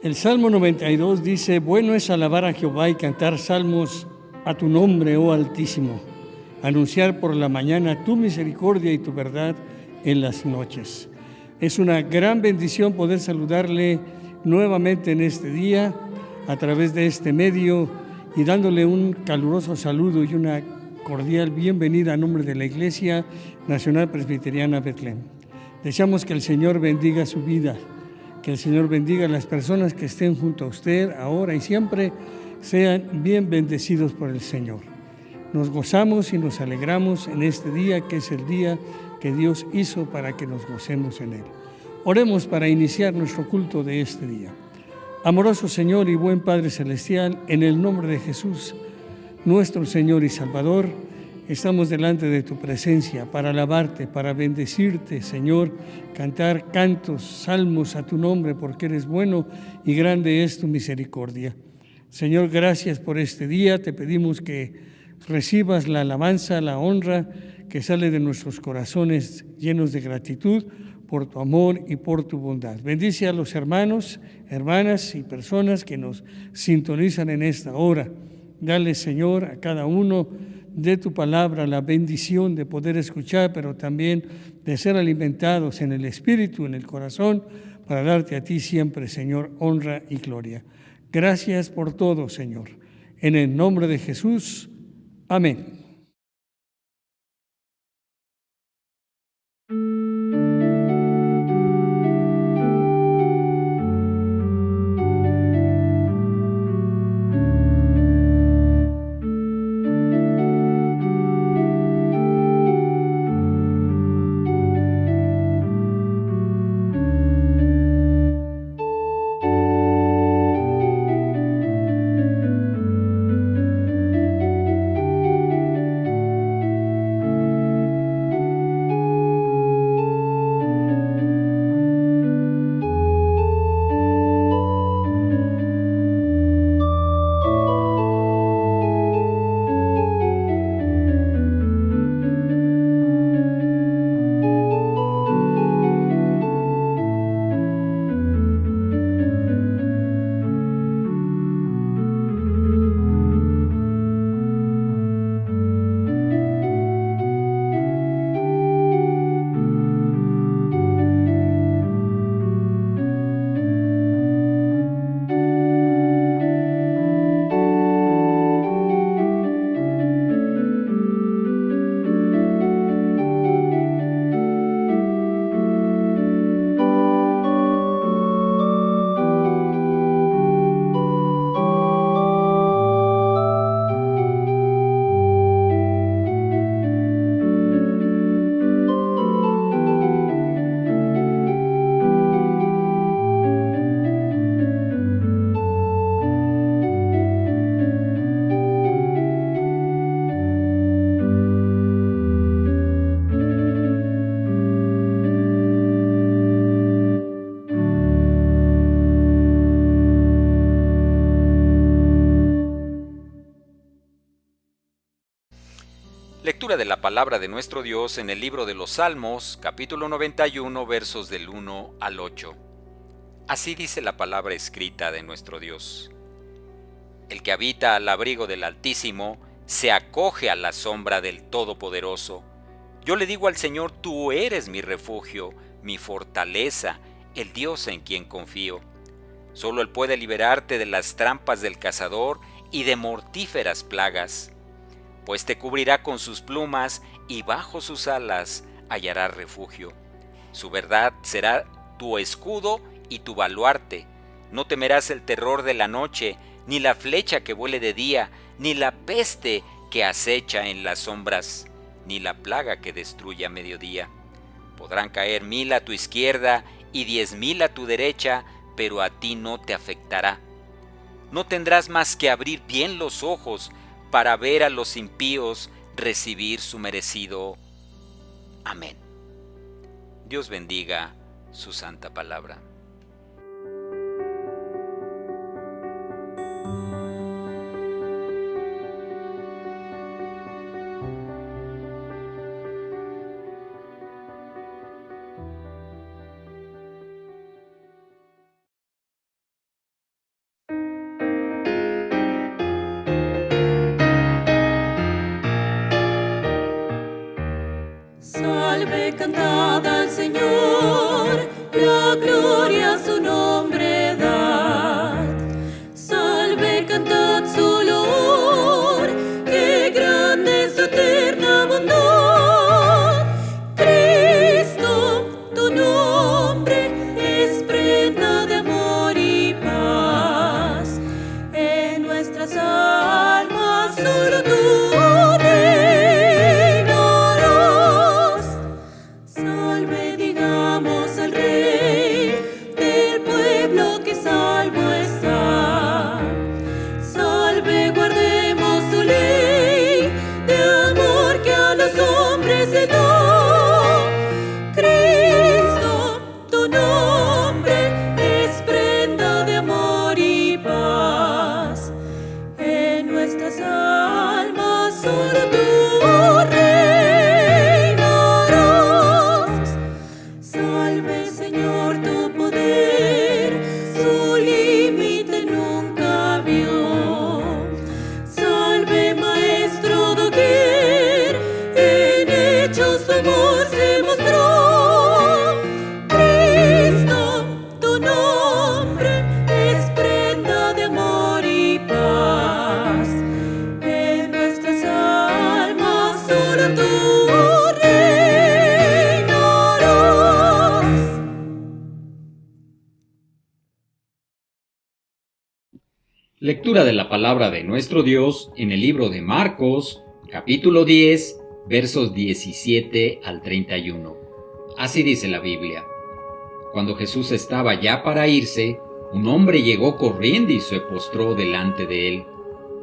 El Salmo 92 dice: bueno es alabar a Jehová y cantar salmos a tu nombre, oh Altísimo, anunciar por la mañana tu misericordia y tu verdad en las noches. Es una gran bendición poder saludarle nuevamente en este día a través de este medio y dándole un caluroso saludo y una cordial bienvenida a nombre de la Iglesia Nacional Presbiteriana Betlem. Deseamos que el Señor bendiga su vida, que el Señor bendiga a las personas que estén junto a usted ahora y siempre, sean bien bendecidos por el Señor. Nos gozamos y nos alegramos en este día, que es el día que Dios hizo para que nos gocemos en él. Oremos para iniciar nuestro culto de este día. Amoroso Señor y buen Padre Celestial, en el nombre de Jesús, nuestro Señor y Salvador, estamos delante de tu presencia para alabarte, para bendecirte, Señor, cantar cantos, salmos a tu nombre, porque eres bueno y grande es tu misericordia. Señor, gracias por este día. Te pedimos que recibas la alabanza, la honra que sale de nuestros corazones llenos de gratitud por tu amor y por tu bondad. Bendice a los hermanos, hermanas y personas que nos sintonizan en esta hora. Dale, Señor, a cada uno de tu palabra la bendición de poder escuchar, pero también de ser alimentados en el espíritu, en el corazón, para darte a ti siempre, Señor, honra y gloria. Gracias por todo, Señor. En el nombre de Jesús. Amén. Lectura de la palabra de nuestro Dios en el libro de los Salmos, capítulo 91, versos del 1 al 8. Así dice la palabra escrita de nuestro Dios. El que habita al abrigo del Altísimo se acoge a la sombra del Todopoderoso. Yo le digo al Señor: tú eres mi refugio, mi fortaleza, el Dios en quien confío. Solo Él puede liberarte de las trampas del cazador y de mortíferas plagas, pues te cubrirá con sus plumas y bajo sus alas hallarás refugio. Su verdad será tu escudo y tu baluarte. No temerás el terror de la noche, ni la flecha que vuele de día, ni la peste que acecha en las sombras, ni la plaga que destruye a mediodía. Podrán caer 1000 a tu izquierda y 10,000 a tu derecha, pero a ti no te afectará. No tendrás más que abrir bien los ojos para ver a los impíos recibir su merecido. Amén. Dios bendiga su santa palabra. Salve, cantad al Señor, la gloria a su nombre dad. Salve, cantad su loor, que grande es su eterna bondad. Cristo, tu nombre es prenda de amor y paz. En nuestras almas solo tú reinarás. Salve, digamos al Rey del pueblo que salvo está. Salve, guardemos su ley de amor que a los hombres se da. Cristo, tu nombre es prenda de amor y paz. En nuestras almas solo tú reinarás. Salve, Señor, tu poder, su límite nunca vio. Salve, Maestro doquier, en hechos tu amor se mostró. Cristo, tu nombre es prenda de amor y paz. En nuestras almas solo tú reinarás. Lectura de la palabra de nuestro Dios en el libro de Marcos, capítulo 10, versos 17 al 31. Así dice la Biblia. Cuando Jesús estaba ya para irse, un hombre llegó corriendo y se postró delante de él.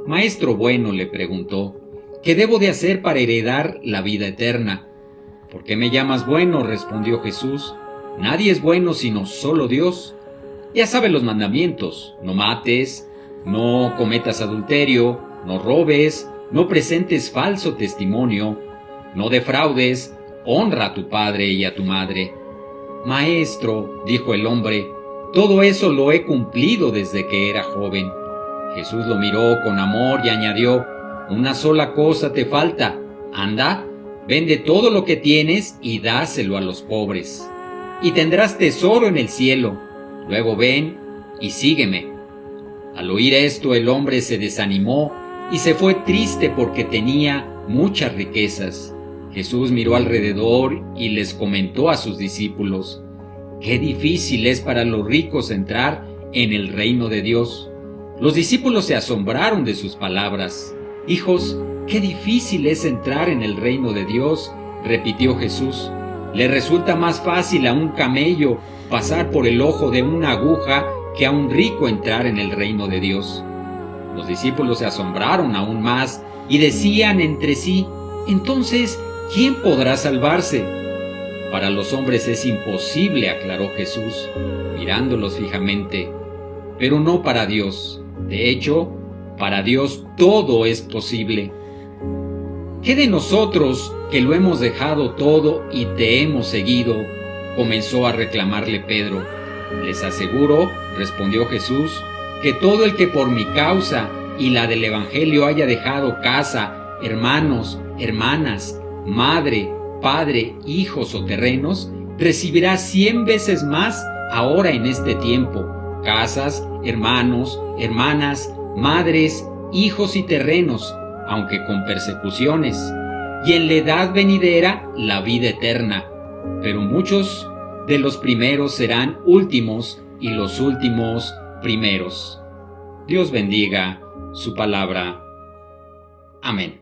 Maestro bueno, le preguntó, ¿qué debo de hacer para heredar la vida eterna? ¿Por qué me llamas bueno?, respondió Jesús. Nadie es bueno sino solo Dios. Ya sabe los mandamientos: no mates, no cometas adulterio, no robes, no presentes falso testimonio, no defraudes, honra a tu padre y a tu madre. Maestro, dijo el hombre, todo eso lo he cumplido desde que era joven. Jesús lo miró con amor y añadió, una sola cosa te falta. Anda, vende todo lo que tienes y dáselo a los pobres, y tendrás tesoro en el cielo. Luego ven y sígueme. Al oír esto, el hombre se desanimó y se fue triste porque tenía muchas riquezas. Jesús miró alrededor y les comentó a sus discípulos, «Qué difícil es para los ricos entrar en el reino de Dios». Los discípulos se asombraron de sus palabras. «Hijos, qué difícil es entrar en el reino de Dios», repitió Jesús. «Le resulta más fácil a un camello pasar por el ojo de una aguja que a un rico entrar en el reino de Dios». Los discípulos se asombraron aún más y decían entre sí, «Entonces, ¿quién podrá salvarse?». «Para los hombres es imposible», aclaró Jesús, mirándolos fijamente, «pero no para Dios. De hecho, para Dios todo es posible». «¿Qué de nosotros que lo hemos dejado todo y te hemos seguido?», comenzó a reclamarle Pedro. «Les aseguro», respondió Jesús, «que todo el que por mi causa y la del Evangelio haya dejado casa, hermanos, hermanas, madre, padre, hijos o terrenos, recibirá 100 veces más ahora en este tiempo, casas, hermanos, hermanas, madres, hijos y terrenos, aunque con persecuciones, y en la edad venidera la vida eterna. Pero muchos de los primeros serán últimos y los últimos primeros». Dios bendiga su palabra. Amén.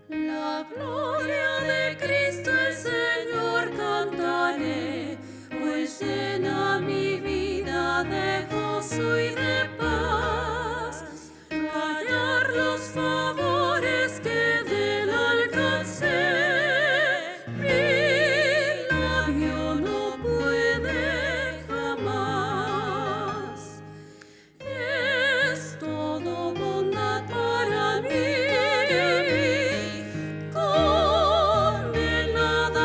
La gloria de Cristo el Señor cantaré, pues llena mi vida de gozo y de paz. Callar los favores que de él alcancé, mi labio no puede jamás. Es todo bondad para mí, condenada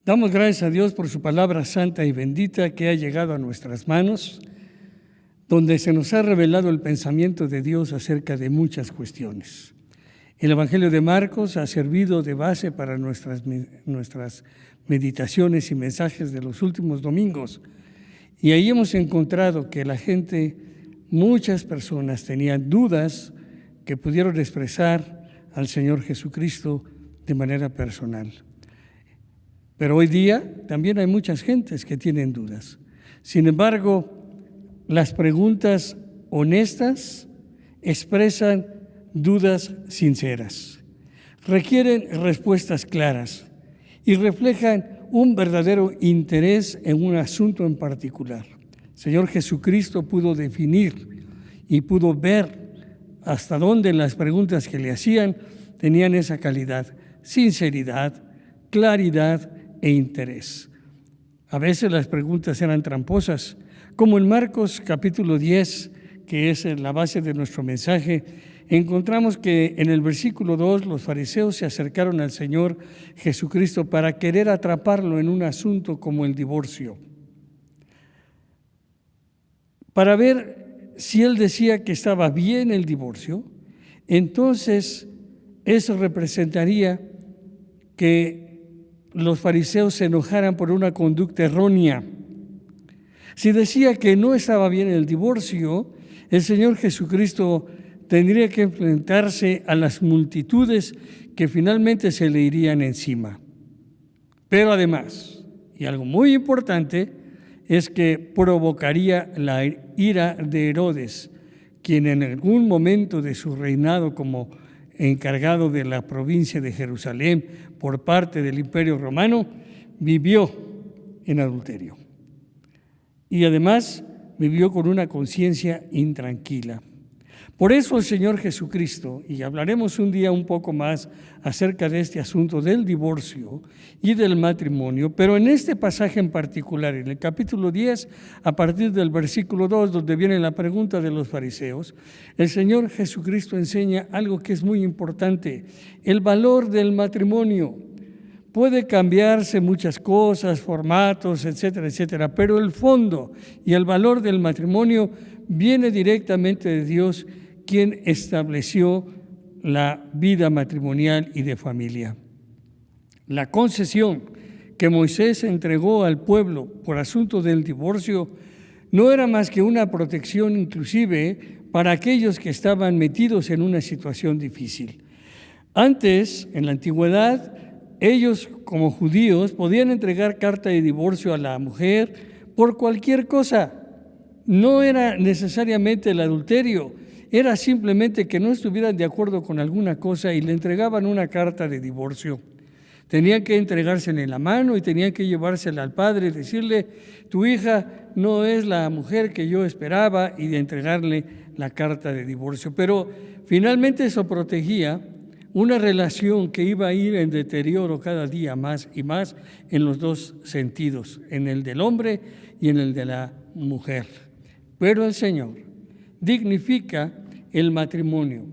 Damos gracias a Dios por su palabra santa y bendita que ha llegado a nuestras manos, donde se nos ha revelado el pensamiento de Dios acerca de muchas cuestiones. El Evangelio de Marcos ha servido de base para nuestras meditaciones y mensajes de los últimos domingos. Y ahí hemos encontrado que la gente, muchas personas tenían dudas que pudieron expresar al Señor Jesucristo de manera personal. Pero hoy día también hay muchas gentes que tienen dudas. Sin embargo, las preguntas honestas expresan dudas sinceras, requieren respuestas claras y reflejan un verdadero interés en un asunto en particular. El Señor Jesucristo pudo definir y pudo ver hasta dónde las preguntas que le hacían tenían esa calidad: sinceridad, claridad e interés. A veces las preguntas eran tramposas, como en Marcos capítulo 10, que es la base de nuestro mensaje. Encontramos que en el versículo 2 los fariseos se acercaron al Señor Jesucristo para querer atraparlo en un asunto como el divorcio, para ver si él decía que estaba bien el divorcio. Entonces eso representaría que los fariseos se enojaran por una conducta errónea. Si decía que no estaba bien el divorcio, el Señor Jesucristo tendría que enfrentarse a las multitudes que finalmente se le irían encima. Pero además, y algo muy importante, es que provocaría la ira de Herodes, quien en algún momento de su reinado como encargado de la provincia de Jerusalén por parte del Imperio Romano, vivió en adulterio. Y además vivió con una conciencia intranquila. Por eso el Señor Jesucristo, y hablaremos un día un poco más acerca de este asunto del divorcio y del matrimonio, pero en este pasaje en particular, en el capítulo 10, a partir del versículo 2, donde viene la pregunta de los fariseos, el Señor Jesucristo enseña algo que es muy importante: el valor del matrimonio. Puede cambiarse muchas cosas, formatos, etcétera, etcétera, pero el fondo y el valor del matrimonio viene directamente de Dios, quien estableció la vida matrimonial y de familia. La concesión que Moisés entregó al pueblo por asunto del divorcio no era más que una protección inclusive para aquellos que estaban metidos en una situación difícil. Antes, en la antigüedad, ellos como judíos podían entregar carta de divorcio a la mujer por cualquier cosa. No era necesariamente el adulterio, era simplemente que no estuvieran de acuerdo con alguna cosa y le entregaban una carta de divorcio. Tenían que entregársela en la mano y tenían que llevársela al padre y decirle: tu hija no es la mujer que yo esperaba, y de entregarle la carta de divorcio. Pero finalmente eso protegía una relación que iba a ir en deterioro cada día más y más en los dos sentidos, en el del hombre y en el de la mujer. Pero el Señor dignifica el matrimonio,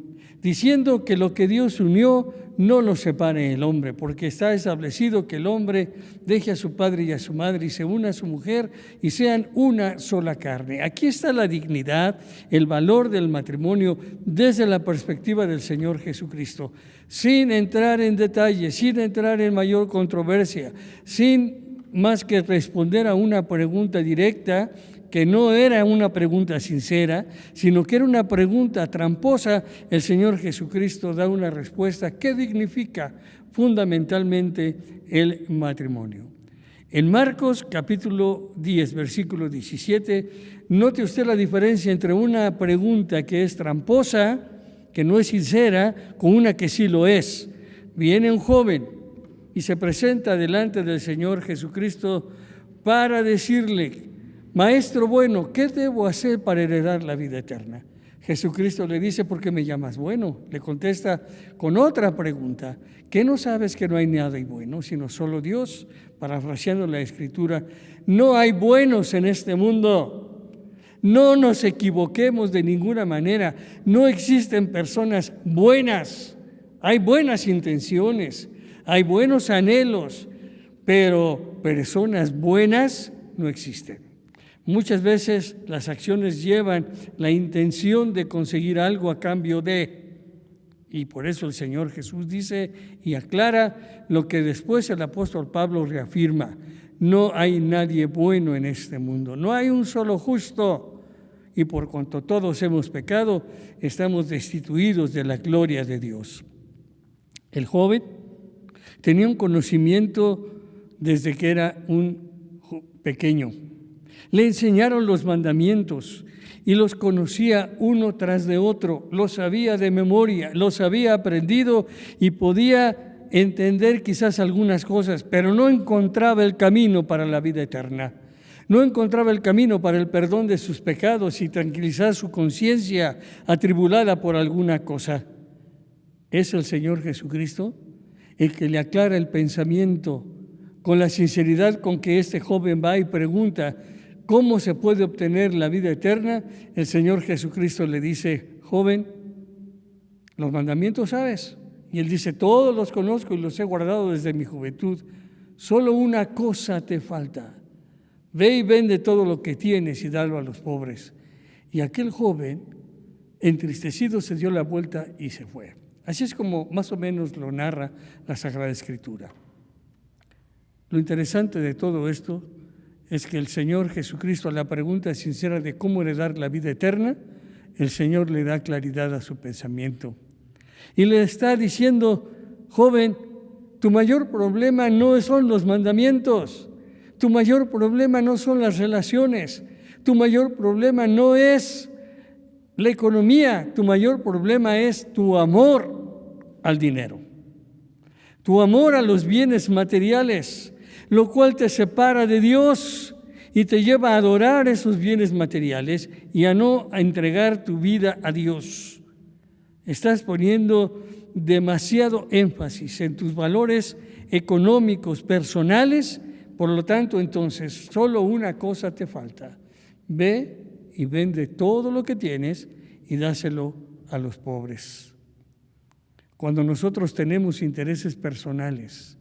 diciendo que lo que Dios unió no lo separe el hombre, porque está establecido que el hombre deje a su padre y a su madre y se una a su mujer y sean una sola carne. Aquí está la dignidad, el valor del matrimonio desde la perspectiva del Señor Jesucristo, sin entrar en detalles, sin entrar en mayor controversia, sin más que responder a una pregunta directa que no era una pregunta sincera, sino que era una pregunta tramposa. El Señor Jesucristo da una respuesta que dignifica fundamentalmente el matrimonio. En Marcos capítulo 10, versículo 17, note usted la diferencia entre una pregunta que es tramposa, que no es sincera, con una que sí lo es. Viene un joven y se presenta delante del Señor Jesucristo para decirle: Maestro bueno, ¿qué debo hacer para heredar la vida eterna? Jesucristo le dice: ¿por qué me llamas bueno? Le contesta con otra pregunta: ¿qué no sabes que no hay nada bueno, sino solo Dios? Parafraseando la Escritura, no hay buenos en este mundo. No nos equivoquemos de ninguna manera. No existen personas buenas. Hay buenas intenciones, hay buenos anhelos, pero personas buenas no existen. Muchas veces las acciones llevan la intención de conseguir algo a cambio de, y por eso el Señor Jesús dice y aclara lo que después el apóstol Pablo reafirma: no hay nadie bueno en este mundo, no hay un solo justo, y por cuanto todos hemos pecado, estamos destituidos de la gloria de Dios. El joven tenía un conocimiento desde que era un pequeño. Le enseñaron los mandamientos y los conocía uno tras de otro, los sabía de memoria, los había aprendido y podía entender quizás algunas cosas, pero no encontraba el camino para la vida eterna. No encontraba el camino para el perdón de sus pecados y tranquilizar su conciencia atribulada por alguna cosa. Es el Señor Jesucristo el que le aclara el pensamiento con la sinceridad con que este joven va y pregunta ¿cómo se puede obtener la vida eterna? El Señor Jesucristo le dice: joven, los mandamientos sabes. Y él dice: todos los conozco y los he guardado desde mi juventud. Solo una cosa te falta. Ve y vende todo lo que tienes y dalo a los pobres. Y aquel joven, entristecido, se dio la vuelta y se fue. Así es como más o menos lo narra la Sagrada Escritura. Lo interesante de todo esto es que el Señor Jesucristo, a la pregunta sincera de cómo heredar la vida eterna, el Señor le da claridad a su pensamiento. Y le está diciendo: joven, tu mayor problema no son los mandamientos, tu mayor problema no son las relaciones, tu mayor problema no es la economía, tu mayor problema es tu amor al dinero, tu amor a los bienes materiales, lo cual te separa de Dios y te lleva a adorar esos bienes materiales y a no entregar tu vida a Dios. Estás poniendo demasiado énfasis en tus valores económicos, personales, por lo tanto, entonces, solo una cosa te falta: ve y vende todo lo que tienes y dáselo a los pobres. Cuando nosotros tenemos intereses personales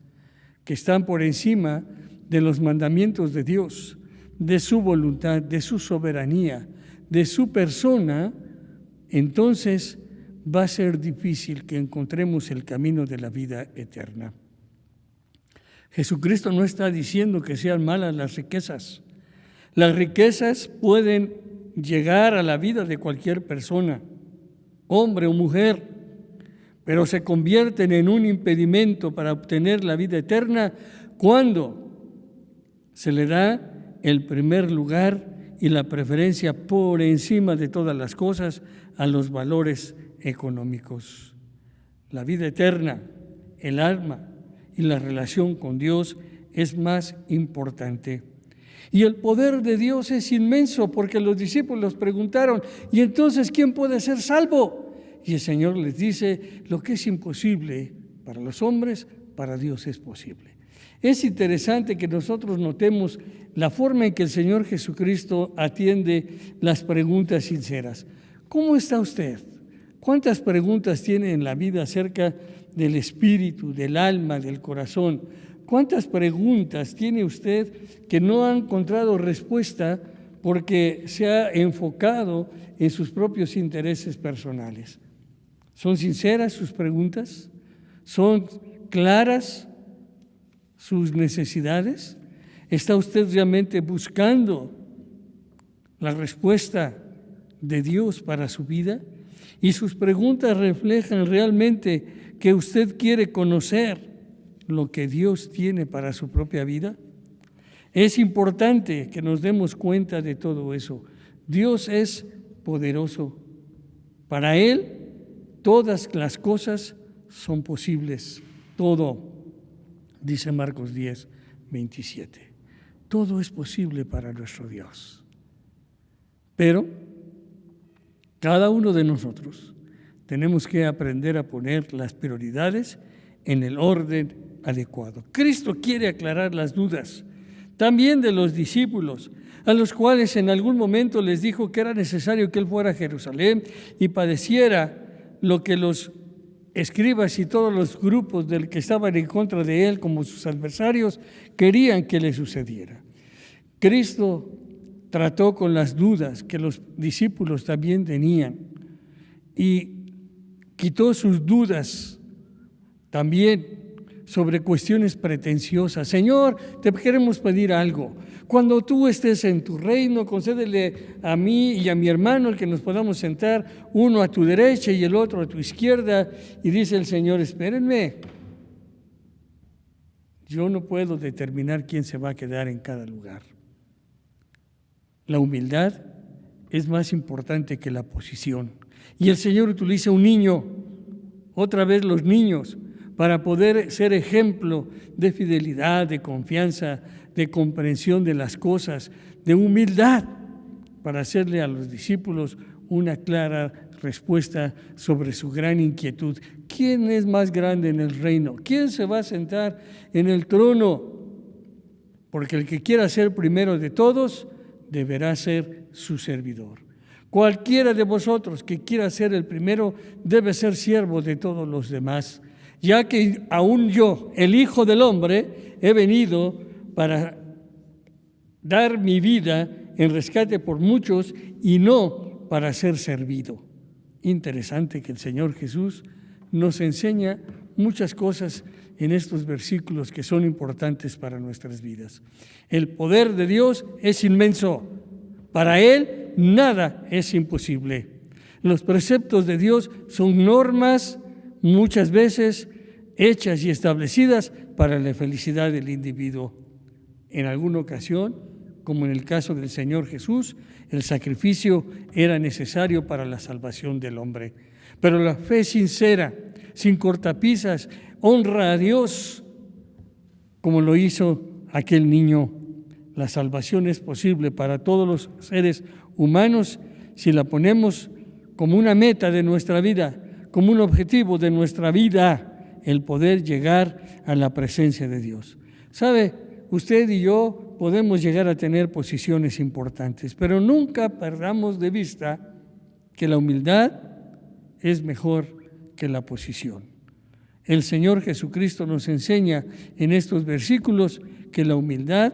que están por encima de los mandamientos de Dios, de su voluntad, de su soberanía, de su persona, entonces va a ser difícil que encontremos el camino de la vida eterna. Jesucristo no está diciendo que sean malas las riquezas. Las riquezas pueden llegar a la vida de cualquier persona, hombre o mujer, pero se convierten en un impedimento para obtener la vida eterna cuando se le da el primer lugar y la preferencia por encima de todas las cosas a los valores económicos. La vida eterna, el alma y la relación con Dios es más importante. Y el poder de Dios es inmenso, porque los discípulos preguntaron: ¿y entonces quién puede ser salvo? Y el Señor les dice: lo que es imposible para los hombres, para Dios es posible. Es interesante que nosotros notemos la forma en que el Señor Jesucristo atiende las preguntas sinceras. ¿Cómo está usted? ¿Cuántas preguntas tiene en la vida acerca del espíritu, del alma, del corazón? ¿Cuántas preguntas tiene usted que no ha encontrado respuesta porque se ha enfocado en sus propios intereses personales? ¿Son sinceras sus preguntas? ¿Son claras sus necesidades? ¿Está usted realmente buscando la respuesta de Dios para su vida? ¿Y sus preguntas reflejan realmente que usted quiere conocer lo que Dios tiene para su propia vida? Es importante que nos demos cuenta de todo eso. Dios es poderoso. Para Él todas las cosas son posibles. Todo, dice Marcos 10, 27. Todo es posible para nuestro Dios. Pero cada uno de nosotros tenemos que aprender a poner las prioridades en el orden adecuado. Cristo quiere aclarar las dudas también de los discípulos, a los cuales en algún momento les dijo que era necesario que Él fuera a Jerusalén y padeciera lo que los escribas y todos los grupos del que estaban en contra de él como sus adversarios querían que le sucediera. Cristo trató con las dudas que los discípulos también tenían y quitó sus dudas también sobre cuestiones pretenciosas. Señor, te queremos pedir algo. Cuando tú estés en tu reino, concédele a mí y a mi hermano el que nos podamos sentar, uno a tu derecha y el otro a tu izquierda. Y dice el Señor, espérenme. Yo no puedo determinar quién se va a quedar en cada lugar. La humildad es más importante que la posición. Y el Señor utiliza un niño, otra vez los niños, para poder ser ejemplo de fidelidad, de confianza, de comprensión de las cosas, de humildad, para hacerle a los discípulos una clara respuesta sobre su gran inquietud. ¿Quién es más grande en el reino? ¿Quién se va a sentar en el trono? Porque el que quiera ser primero de todos, deberá ser su servidor. Cualquiera de vosotros que quiera ser el primero, debe ser siervo de todos los demás, ya que aún yo, el Hijo del Hombre, he venido para dar mi vida en rescate por muchos y no para ser servido. Interesante que el Señor Jesús nos enseña muchas cosas en estos versículos que son importantes para nuestras vidas. El poder de Dios es inmenso. Para Él nada es imposible. Los preceptos de Dios son normas muchas veces hechas y establecidas para la felicidad del individuo. En alguna ocasión, como en el caso del Señor Jesús, el sacrificio era necesario para la salvación del hombre. Pero la fe sincera, sin cortapisas, honra a Dios, como lo hizo aquel niño. La salvación es posible para todos los seres humanos si la ponemos como una meta de nuestra vida, como un objetivo de nuestra vida, el poder llegar a la presencia de Dios. ¿Sabe? Usted y yo podemos llegar a tener posiciones importantes, pero nunca perdamos de vista que la humildad es mejor que la posición. El Señor Jesucristo nos enseña en estos versículos que la humildad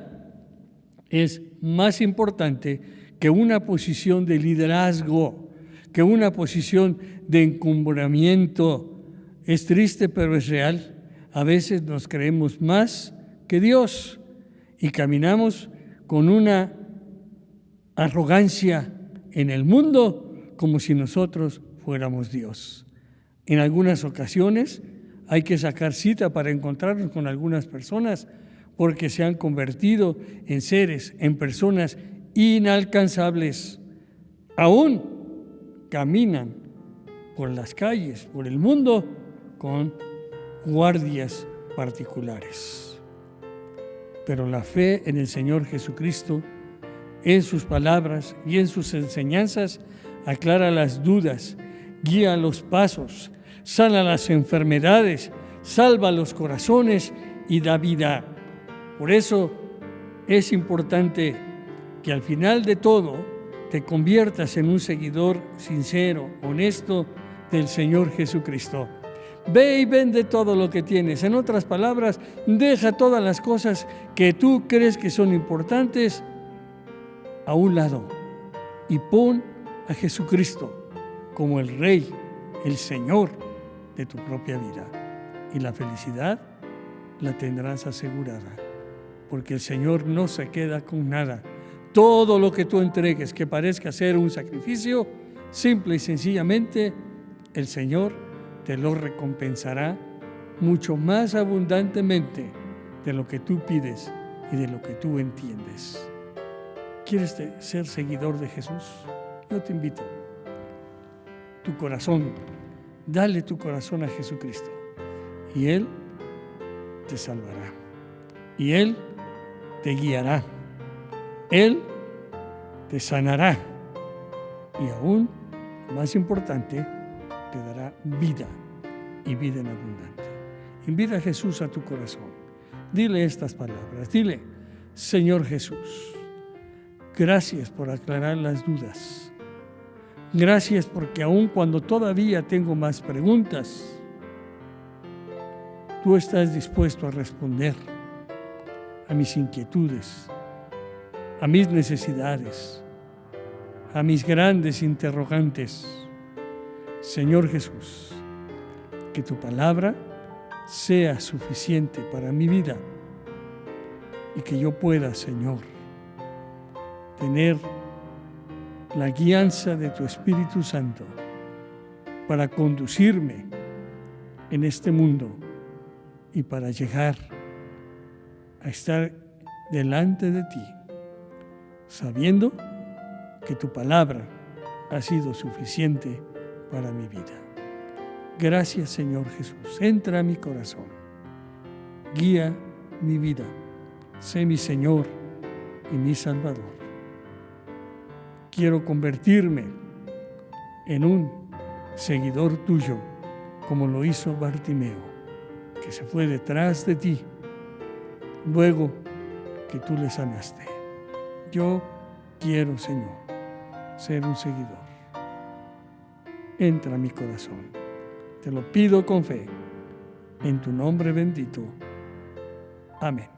es más importante que una posición de liderazgo, que una posición de encumbramiento. Es triste, pero es real. A veces nos creemos más que Dios y caminamos con una arrogancia en el mundo como si nosotros fuéramos Dios. En algunas ocasiones hay que sacar cita para encontrarnos con algunas personas porque se han convertido en seres, en personas inalcanzables. Aún caminan por las calles, por el mundo, con guardias particulares. Pero la fe en el Señor Jesucristo, en sus palabras y en sus enseñanzas, aclara las dudas, guía los pasos, sana las enfermedades, salva los corazones y da vida. Por eso es importante que al final de todo te conviertas en un seguidor sincero, honesto del Señor Jesucristo. Ve y vende todo lo que tienes. En otras palabras, deja todas las cosas que tú crees que son importantes a un lado y pon a Jesucristo como el Rey, el Señor de tu propia vida. Y la felicidad la tendrás asegurada, porque el Señor no se queda con nada. Todo lo que tú entregues que parezca ser un sacrificio, simple y sencillamente, el Señor te lo recompensará mucho más abundantemente de lo que tú pides y de lo que tú entiendes. ¿Quieres ser seguidor de Jesús? Yo te invito. Tu corazón, dale tu corazón a Jesucristo y Él te salvará. Y Él te guiará. Él te sanará. Y aún, lo más importante, te dará vida y vida en abundante. Invita a Jesús a tu corazón. Dile estas palabras. Dile, Señor Jesús, gracias por aclarar las dudas. Gracias porque aun cuando todavía tengo más preguntas, tú estás dispuesto a responder a mis inquietudes, a mis necesidades, a mis grandes interrogantes. Señor Jesús, que tu palabra sea suficiente para mi vida y que yo pueda, Señor, tener la guianza de tu Espíritu Santo para conducirme en este mundo y para llegar a estar delante de ti, sabiendo que tu palabra ha sido suficiente para mi vida. Gracias, Señor Jesús. Entra a mi corazón, guía mi vida, sé mi Señor y mi Salvador. Quiero convertirme en un seguidor tuyo, como lo hizo Bartimeo, que se fue detrás de ti, luego que tú le sanaste. Yo quiero, Señor, ser un seguidor. Entra a mi corazón. Te lo pido con fe, en tu nombre bendito. Amén.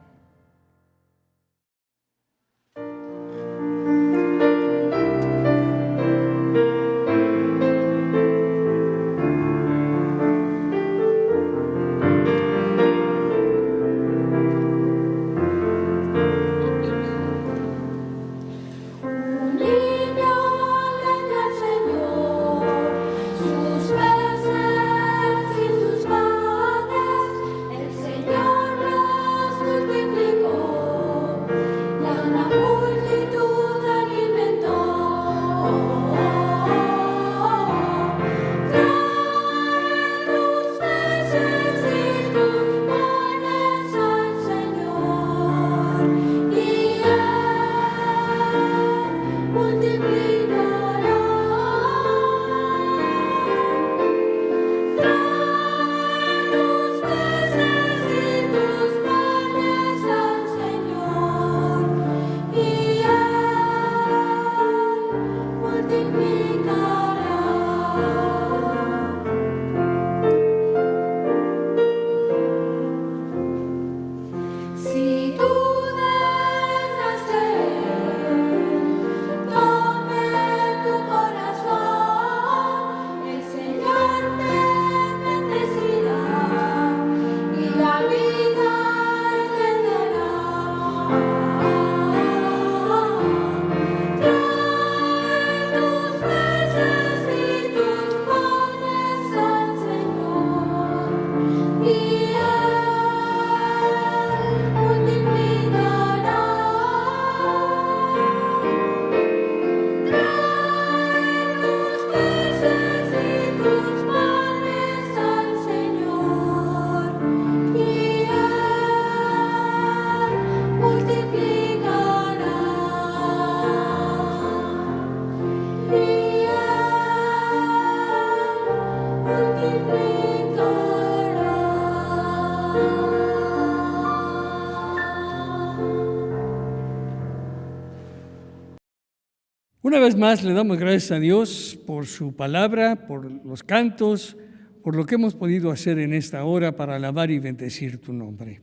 Una vez más le damos gracias a Dios por su palabra, por los cantos, por lo que hemos podido hacer en esta hora para alabar y bendecir tu nombre.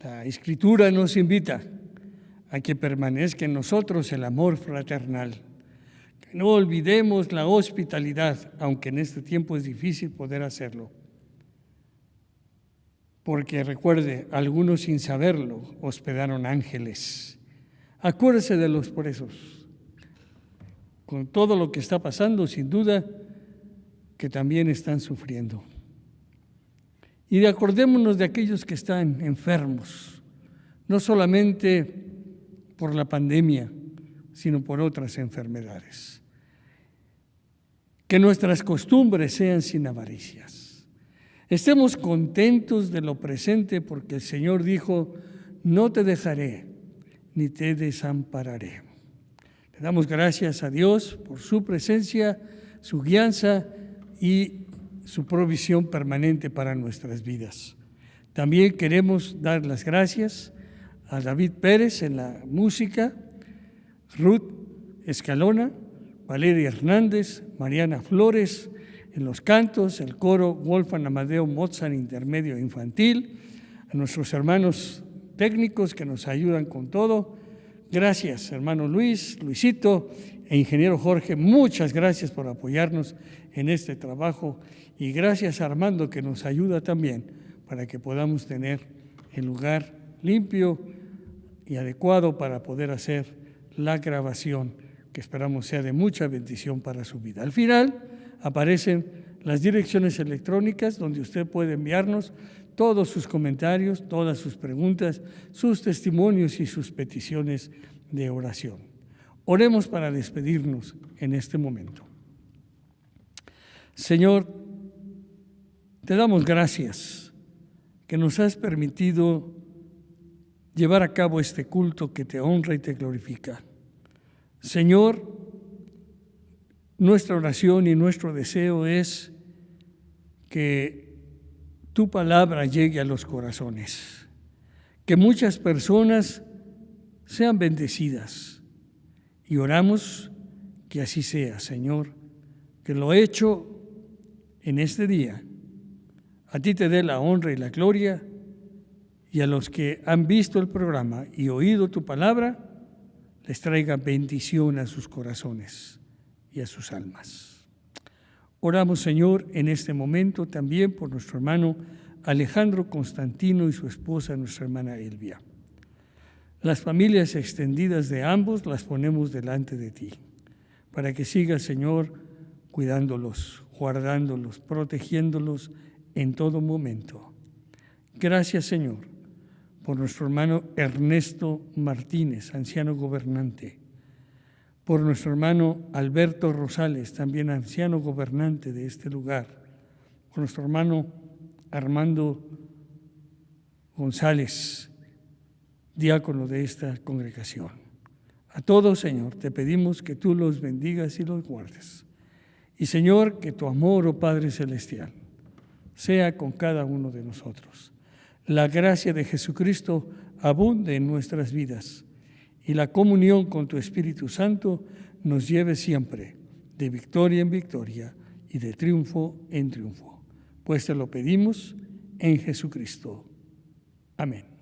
La Escritura nos invita a que permanezca en nosotros el amor fraternal, que no olvidemos la hospitalidad, aunque en este tiempo es difícil poder hacerlo. Porque recuerde, algunos sin saberlo hospedaron ángeles. Acuérdese de los presos. Con todo lo que está pasando, sin duda, que también están sufriendo. Y acordémonos de aquellos que están enfermos, no solamente por la pandemia, sino por otras enfermedades. Que nuestras costumbres sean sin avaricias. Estemos contentos de lo presente porque el Señor dijo, no te dejaré ni te desampararé. Le damos gracias a Dios por su presencia, su guianza y su provisión permanente para nuestras vidas. También queremos dar las gracias a David Pérez en la música, Ruth Escalona, Valeria Hernández, Mariana Flores en los cantos, el coro Wolfgang Amadeo Mozart intermedio infantil, a nuestros hermanos técnicos que nos ayudan con todo. Gracias, hermano Luis, Luisito e ingeniero Jorge, muchas gracias por apoyarnos en este trabajo, y gracias a Armando, que nos ayuda también para que podamos tener el lugar limpio y adecuado para poder hacer la grabación, que esperamos sea de mucha bendición para su vida. Al final aparecen las direcciones electrónicas donde usted puede enviarnos todos sus comentarios, todas sus preguntas, sus testimonios y sus peticiones de oración. Oremos para despedirnos en este momento. Señor, te damos gracias que nos has permitido llevar a cabo este culto que te honra y te glorifica. Señor, nuestra oración y nuestro deseo es que tu palabra llegue a los corazones, que muchas personas sean bendecidas, y oramos que así sea, Señor, que lo hecho en este día a ti te dé la honra y la gloria, y a los que han visto el programa y oído tu palabra les traiga bendición a sus corazones y a sus almas. Oramos, Señor, en este momento también por nuestro hermano Alejandro Constantino y su esposa, nuestra hermana Elvia. Las familias extendidas de ambos las ponemos delante de ti, para que sigas, Señor, cuidándolos, guardándolos, protegiéndolos en todo momento. Gracias, Señor, por nuestro hermano Ernesto Martínez, anciano gobernante, por nuestro hermano Alberto Rosales, también anciano gobernante de este lugar, por nuestro hermano Armando González, diácono de esta congregación. A todos, Señor, te pedimos que tú los bendigas y los guardes. Y, Señor, que tu amor, oh Padre Celestial, sea con cada uno de nosotros. La gracia de Jesucristo abunde en nuestras vidas, y la comunión con tu Espíritu Santo nos lleve siempre de victoria en victoria y de triunfo en triunfo. Pues te lo pedimos en Jesucristo. Amén.